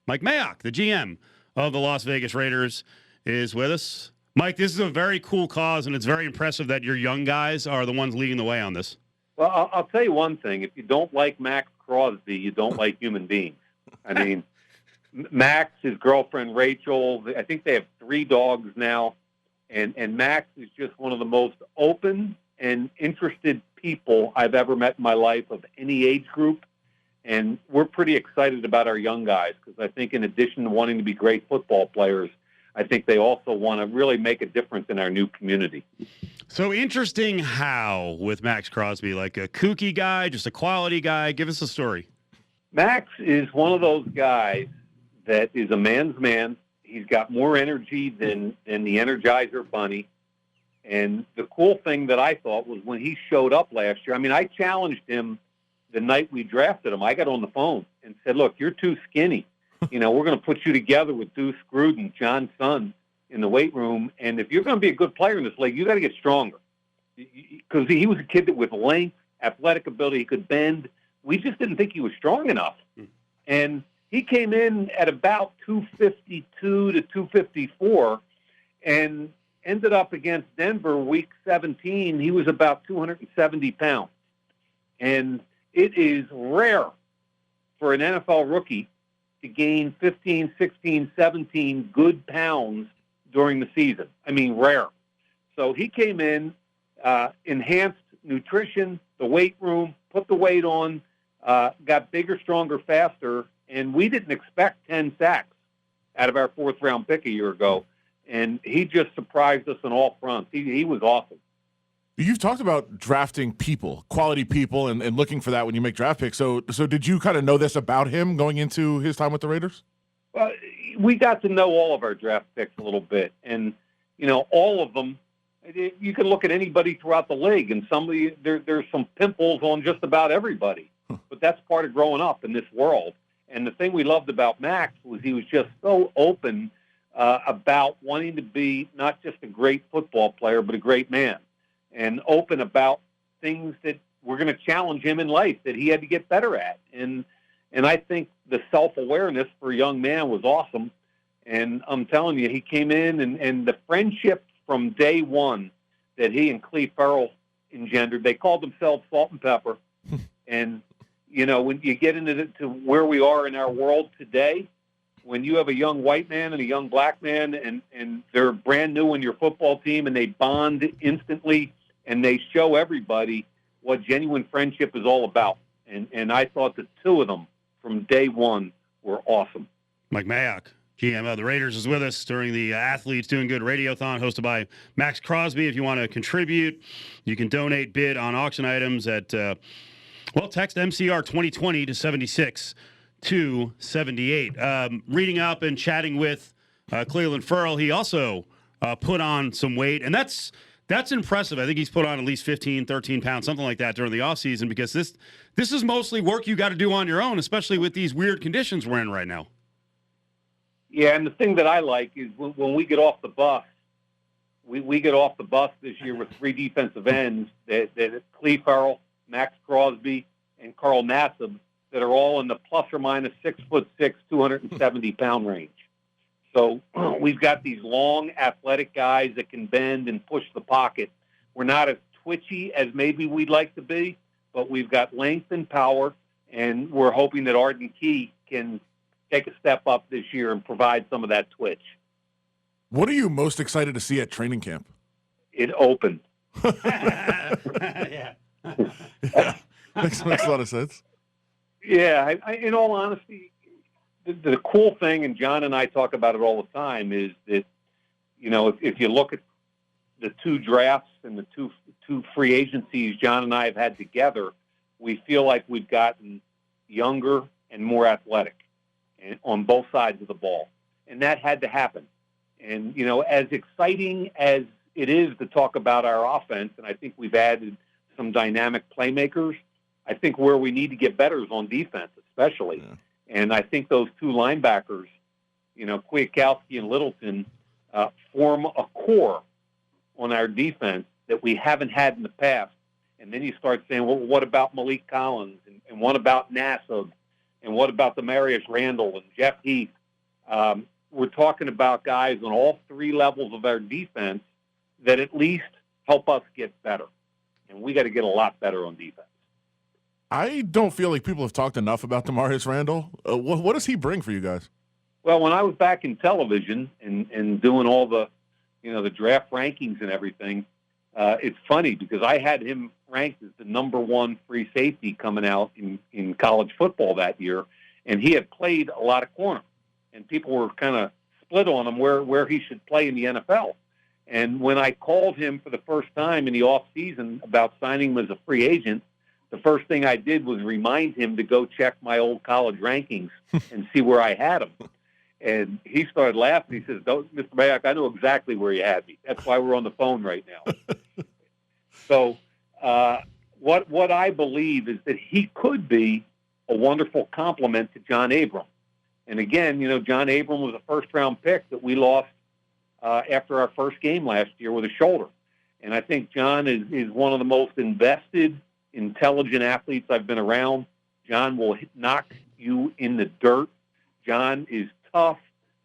Mike Mayock, the GM of the Las Vegas Raiders, is with us. Mike, this is a very cool cause, and it's very impressive that your young guys are the ones leading the way on this. Well, I'll tell you one thing. If you don't like Maxx Crosby, you don't like human beings. I mean, Max, his girlfriend Rachel, I think they have 3 dogs now, and Max is just one of the most open and interested people I've ever met in my life of any age group. And we're pretty excited about our young guys because I think in addition to wanting to be great football players, I think they also want to really make a difference in our new community. So interesting how with Maxx Crosby, like a kooky guy, just a quality guy. Give us a story. Max is one of those guys that is a man's man. He's got more energy than the Energizer Bunny. And the cool thing that I thought was when he showed up last year, I mean, I challenged him the night we drafted him. I got on the phone and said, look, you're too skinny. We're going to put you together with Deuce Gruden, John's son, in the weight room. And if you're going to be a good player in this league, you got to get stronger. Because he was a kid that with length, athletic ability, he could bend. We just didn't think he was strong enough. And he came in at about 252 to 254 and ended up against Denver week 17. He was about 270 pounds. And it is rare for an NFL rookie to gain 15, 16, 17 good pounds during the season. I mean, rare. So he came in, enhanced nutrition, the weight room, put the weight on, got bigger, stronger, faster, and we didn't expect 10 sacks out of our 4th-round pick a year ago. And he just surprised us on all fronts. He was awesome. You've talked about drafting people, quality people, and looking for that when you make draft picks. So did you kind of know this about him going into his time with the Raiders? Well, we got to know all of our draft picks a little bit. And, all of them, you can look at anybody throughout the league, and there's some pimples on just about everybody. But that's part of growing up in this world. And the thing we loved about Max was he was just so open about wanting to be not just a great football player, but a great man. And open about things that were going to challenge him in life that he had to get better at. And I think the self-awareness for a young man was awesome. And I'm telling you, he came in and the friendship from day one that he and Cleve Farrell engendered, they called themselves Salt and Pepper. And, when you get into to where we are in our world today, when you have a young white man and a young black man and they're brand new in your football team and they bond instantly, and they show everybody what genuine friendship is all about. And I thought the 2 of them from day one were awesome. Mike Mayock, GM of the Raiders, is with us during the Athletes Doing Good Radiothon hosted by Maxx Crosby. If you want to contribute, you can donate, bid on auction items at, text MCR 2020 to 76 278. Reading up and chatting with Cleveland Ferrell, he also put on some weight, and that's impressive. I think he's put on at least 15, 13 pounds, something like that during the offseason, because this is mostly work you got to do on your own, especially with these weird conditions we're in right now. Yeah, and the thing that I like is when we get off the bus, we get off the bus this year with 3 defensive ends, that Cleve Farrell, Maxx Crosby, and Carl Nassib, that are all in the plus or minus 6'6", 270-pound range. So we've got these long, athletic guys that can bend and push the pocket. We're not as twitchy as maybe we'd like to be, but we've got length and power, and we're hoping that Arden Key can take a step up this year and provide some of that twitch. What are you most excited to see at training camp? It opened. Yeah. Makes a lot of sense. Yeah, I in all honesty, the cool thing, and John and I talk about it all the time, is that, if you look at the 2 drafts and the two free agencies John and I have had together, we feel like we've gotten younger and more athletic on both sides of the ball. And that had to happen. And, as exciting as it is to talk about our offense, and I think we've added some dynamic playmakers, I think where we need to get better is on defense, especially. Yeah. And I think those 2 linebackers, Kwiatkowski and Littleton, form a core on our defense that we haven't had in the past. And then you start saying, well, what about Malik Collins? And what about Nassib? And what about Damarious Randall and Jeff Heath? We're talking about guys on all three levels of our defense that at least help us get better. And we got to get a lot better on defense. I don't feel like people have talked enough about Damarious Randall. What does he bring for you guys? Well, when I was back in television and doing all the, the draft rankings and everything, it's funny because I had him ranked as the number one free safety coming out in college football that year, and he had played a lot of corner, and people were kind of split on him where he should play in the NFL. And when I called him for the first time in the off season about signing him as a free agent, the first thing I did was remind him to go check my old college rankings and see where I had him. And he started laughing. He says, Mr. Mayock, I know exactly where you had me. That's why we're on the phone right now. So what I believe is that he could be a wonderful complement to John Abram. And again, John Abram was a first-round pick that we lost after our first game last year with a shoulder. And I think John is one of the most invested, intelligent athletes I've been around. John will knock you in the dirt. John is tough.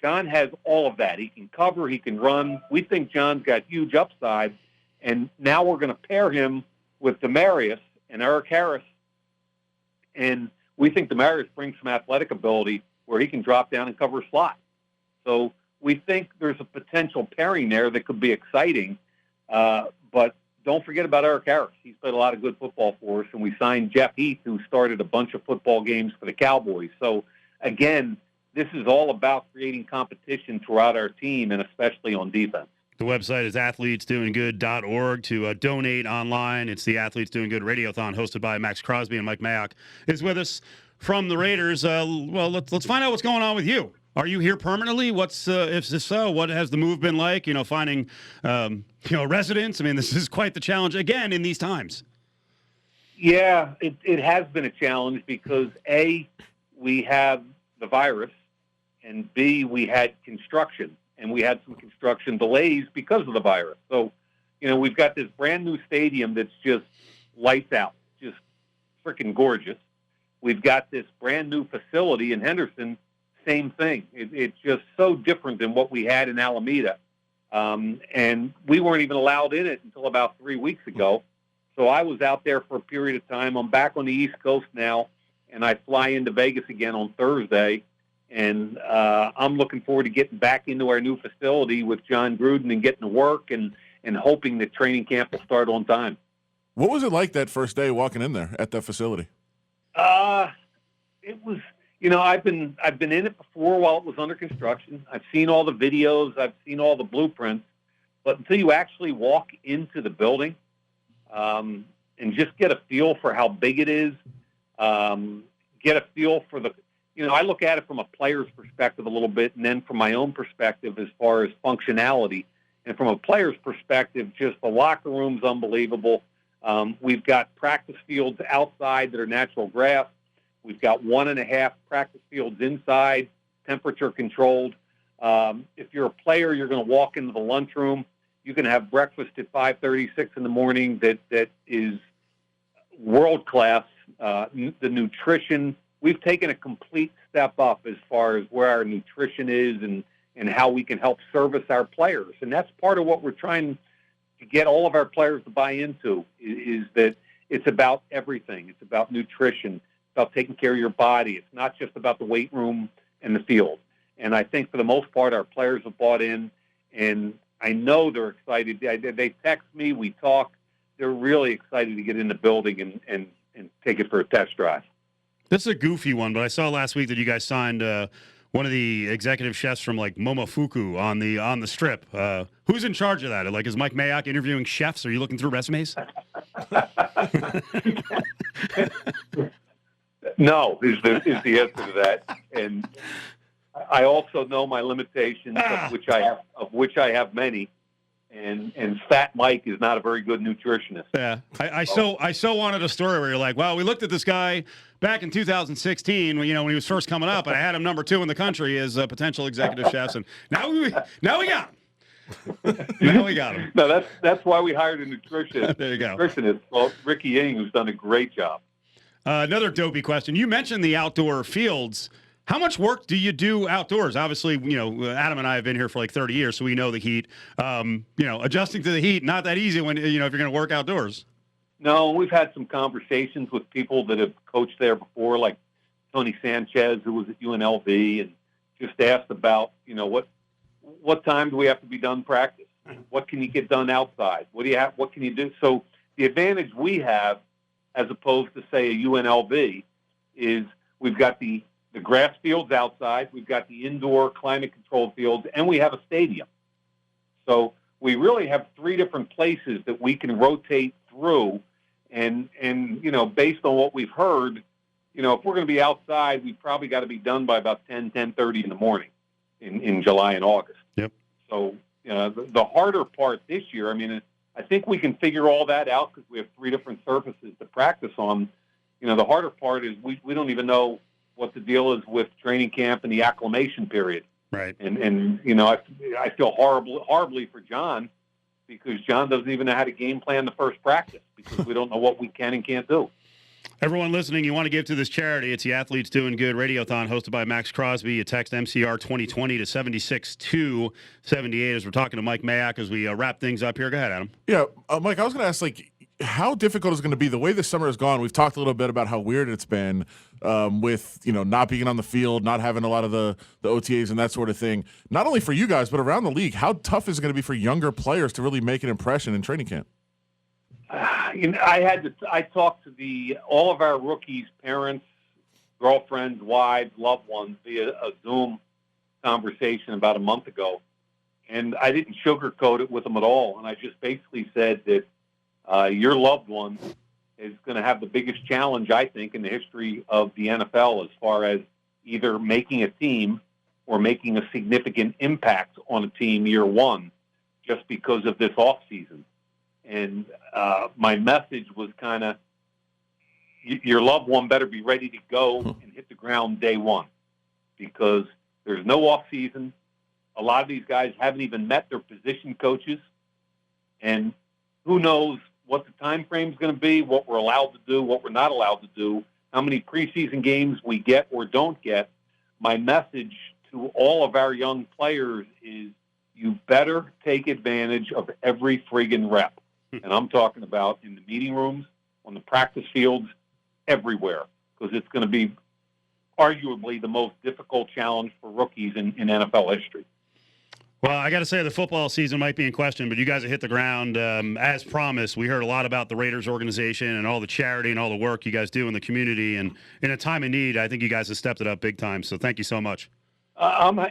John has all of that. He can cover. He can run. We think John's got huge upside. And now we're going to pair him with Damarious and Eric Harris. And we think Damarious brings some athletic ability where he can drop down and cover a slot. So we think there's a potential pairing there that could be exciting. But don't forget about Eric Harris. He's played a lot of good football for us. And we signed Jeff Heath, who started a bunch of football games for the Cowboys. So, again, this is all about creating competition throughout our team and especially on defense. The website is athletesdoinggood.org to donate online. It's the Athletes Doing Good Radiothon hosted by Maxx Crosby, and Mike Mayock is with us from the Raiders. Well, let's find out what's going on with you. Are you here permanently? If so, what has the move been like? Finding residents. I mean, this is quite the challenge again in these times. Yeah, it has been a challenge because A, we have the virus, and B, we had construction, and we had some construction delays because of the virus. So, we've got this brand new stadium that's just lights out, just freaking gorgeous. We've got this brand new facility in Henderson, same thing. It's just so different than what we had in Alameda. And we weren't even allowed in it until about 3 weeks ago. So I was out there for a period of time. I'm back on the East Coast now, and I fly into Vegas again on Thursday. And I'm looking forward to getting back into our new facility with John Gruden and getting to work and hoping that training camp will start on time. What was it like that first day walking in there at that facility? It was, I've been in it before while it was under construction. I've seen all the videos. I've seen all the blueprints. But until you actually walk into the building and just get a feel for how big it is, get a feel for I look at it from a player's perspective a little bit and then from my own perspective as far as functionality. And from a player's perspective, just the locker room's unbelievable. We've got practice fields outside that are natural grass. We've got 1.5 practice fields inside, temperature controlled. If you're a player, you're going to walk into the lunchroom. You can have breakfast at 5:30, 6 in the morning that is world class. The nutrition, we've taken a complete step up as far as where our nutrition is and how we can help service our players. And that's part of what we're trying to get all of our players to buy into is that it's about everything. It's about nutrition. It's about taking care of your body. It's not just about the weight room and the field. And I think for the most part, our players have bought in, and I know they're excited. They text me, we talk. They're really excited to get in the building and take it for a test drive. This is a goofy one, but I saw last week that you guys signed one of the executive chefs from Momofuku on the Strip. Who's in charge of that? Is Mike Mayock interviewing chefs? Are you looking through resumes? No, is the answer to that. And I also know my limitations, of which I have many. And Fat Mike is not a very good nutritionist. Yeah, I so wanted a story where you're like, well, we looked at this guy back in 2016 when he was first coming up, and I had him number 2 in the country as a potential executive chef, and now we got him. Now we got him. No, that's why we hired a nutritionist. There you go. Nutritionist called Ricky Ying, who's done a great job. Another dopey question. You mentioned the outdoor fields. How much work do you do outdoors? Obviously, Adam and I have been here for like 30 years, so we know the heat. Adjusting to the heat, not that easy when, if you're going to work outdoors. No, we've had some conversations with people that have coached there before, like Tony Sanchez, who was at UNLV, and just asked about, what time do we have to be done practice? What can you get done outside? What can you do? So the advantage we have, as opposed to, say, a UNLV, is we've got the grass fields outside, we've got the indoor climate-controlled fields, and we have a stadium. So we really have 3 different places that we can rotate through, and based on what we've heard, if we're going to be outside, we've probably got to be done by about 10:30 in the morning in July and August. Yep. So the harder part this year, I think we can figure all that out because we have 3 different surfaces to practice on. The harder part is we don't even know what the deal is with training camp and the acclimation period. Right. And I feel horribly for John, because John doesn't even know how to game plan the first practice because we don't know what we can and can't do. Everyone listening, you want to give to this charity. It's the Athletes Doing Good Radiothon hosted by Maxx Crosby. You text MCR 2020 to 76278 as we're talking to Mike Mayock as we wrap things up here. Go ahead, Adam. Yeah, Mike, I was going to ask, how difficult is it going to be the way this summer has gone? We've talked a little bit about how weird it's been with, not being on the field, not having a lot of the OTAs and that sort of thing. Not only for you guys, but around the league. How tough is it going to be for younger players to really make an impression in training camp? I talked to all of our rookies' parents, girlfriends, wives, loved ones via a Zoom conversation about a month ago, and I didn't sugarcoat it with them at all. And I just basically said that your loved one is going to have the biggest challenge, I think, in the history of the NFL as far as either making a team or making a significant impact on a team year one just because of this offseason. And my message was kind of, your loved one better be ready to go and hit the ground day one, because there's no off season. A lot of these guys haven't even met their position coaches, and who knows what the time frame is going to be, what we're allowed to do, what we're not allowed to do, how many preseason games we get or don't get. My message to all of our young players is, you better take advantage of every friggin' rep. And I'm talking about in the meeting rooms, on the practice fields, everywhere, because it's going to be arguably the most difficult challenge for rookies in NFL history. Well, I got to say the football season might be in question, but you guys have hit the ground as promised. We heard a lot about the Raiders organization and all the charity and all the work you guys do in the community. And in a time of need, I think you guys have stepped it up big time. So thank you so much.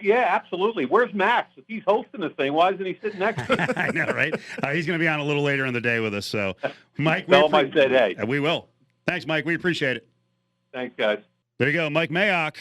Yeah, absolutely. Where's Max? If he's hosting this thing, why isn't he sitting next to me? I know, right? He's going to be on a little later in the day with us. So, Mike, tell him I said hey. We will. Thanks, Mike. We appreciate it. Thanks, guys. There you go, Mike Mayock.